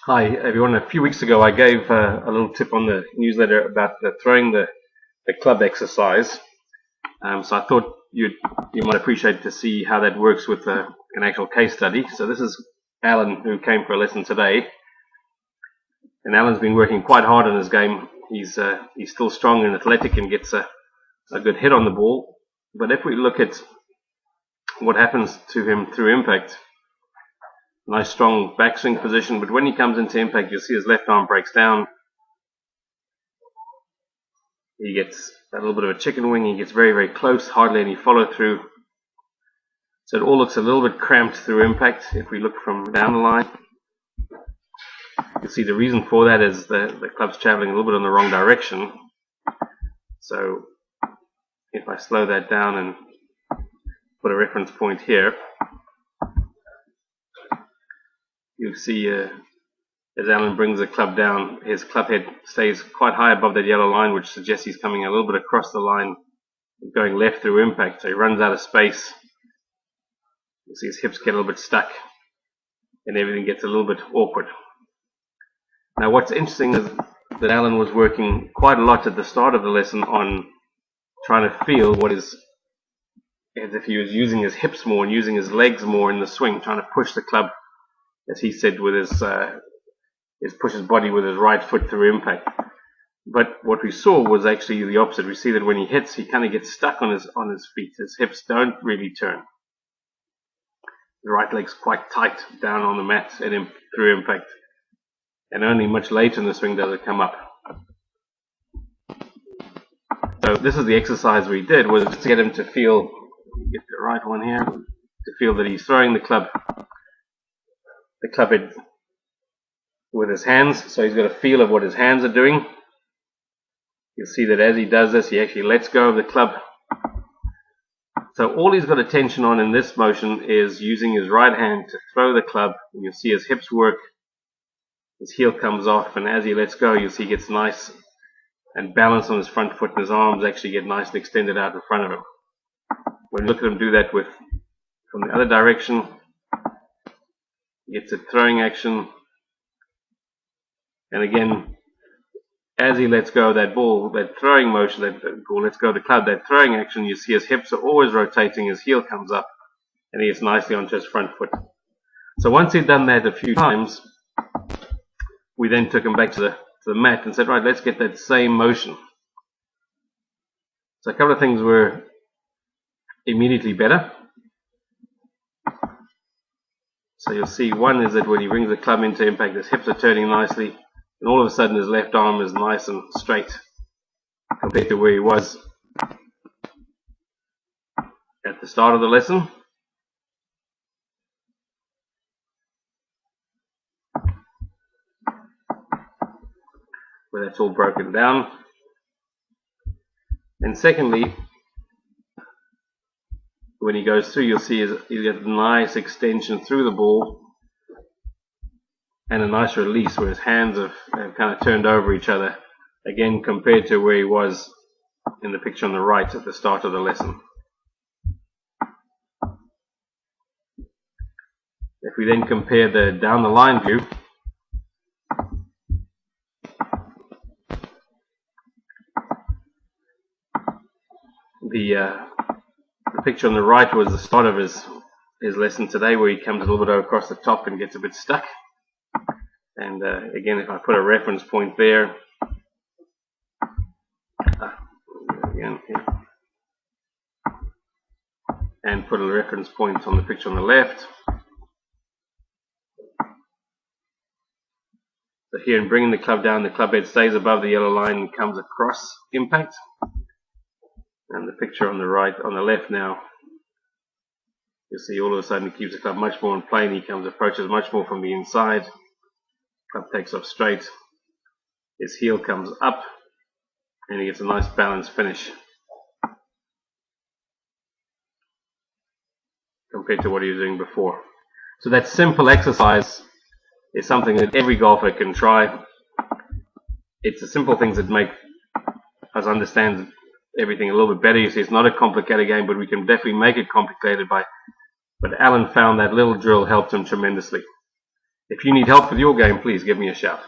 Hi everyone. A few weeks ago I gave a little tip on the newsletter about throwing the club exercise. So I thought you might appreciate to see how that works with an actual case study. So this is Alan, who came for a lesson today, and Alan's been working quite hard on his game. He's still strong and athletic and gets a good hit on the ball. But if we look at what happens to him through impact, nice strong backswing position, but when he comes into impact, you'll see his left arm breaks down. He gets a little bit of a chicken wing. He gets very, very close, hardly any follow through. So it all looks a little bit cramped through impact. If we look from down the line, you'll see the reason for that is the club's traveling a little bit in the wrong direction. So if I slow that down and put a reference point here, you'll see as Alan brings the club down, his club head stays quite high above that yellow line, which suggests he's coming a little bit across the line, going left through impact. So he runs out of space. You see his hips get a little bit stuck, and everything gets a little bit awkward. Now what's interesting is that Alan was working quite a lot at the start of the lesson on trying to feel what is, as if he was using his hips more and using his legs more in the swing, trying to push the club, as he said, with his push his body with his right foot through impact. But what we saw was actually the opposite. We see that when he hits, he kind of gets stuck on his feet. His hips don't really turn. The right leg's quite tight down on the mat through impact, and only much later in the swing does it come up. So this is the exercise we did, was to get him to feel, get the right one here, to feel that he's throwing the club head with his hands. So he's got a feel of what his hands are doing. You'll see that as he does this, he actually lets go of the club. So all he's got attention on in this motion is using his right hand to throw the club, and you'll see his hips work, his heel comes off, and as he lets go, you'll see he gets nice and balanced on his front foot, and his arms actually get nice and extended out in front of him. When you look at him do that from the other direction, he gets a throwing action, and again, as he lets go of that ball, that throwing motion, lets go of the club, that throwing action, you see his hips are always rotating, his heel comes up, and he gets nicely onto his front foot. So once he'd done that a few times, we then took him back to the mat and said, right, let's get that same motion. So a couple of things were immediately better. So you'll see one is that when he brings the club into impact, his hips are turning nicely, and all of a sudden his left arm is nice and straight compared to where he was at the start of the lesson. Where that's all broken down. And secondly, when he goes through, you'll see he's got a nice extension through the ball and a nice release where his hands have kind of turned over each other, again compared to where he was in the picture on the right at the start of the lesson. If we then compare the down the line view, the picture on the right was the start of his lesson today, where he comes a little bit across the top and gets a bit stuck. And again, if I put a reference point there, again here, and put a reference point on the picture on the left. So here, in bringing the club down, the club head stays above the yellow line and comes across impact. And the picture on the right, on the left now, you'll see all of a sudden he keeps the club much more in plane. He approaches much more from the inside. Club takes off straight. His heel comes up, and he gets a nice balanced finish compared to what he was doing before. So that simple exercise is something that every golfer can try. It's the simple things that make us understand everything a little bit better. You see, it's not a complicated game, but we can definitely make it complicated but Alan found that little drill helped him tremendously. If you need help with your game, please give me a shout.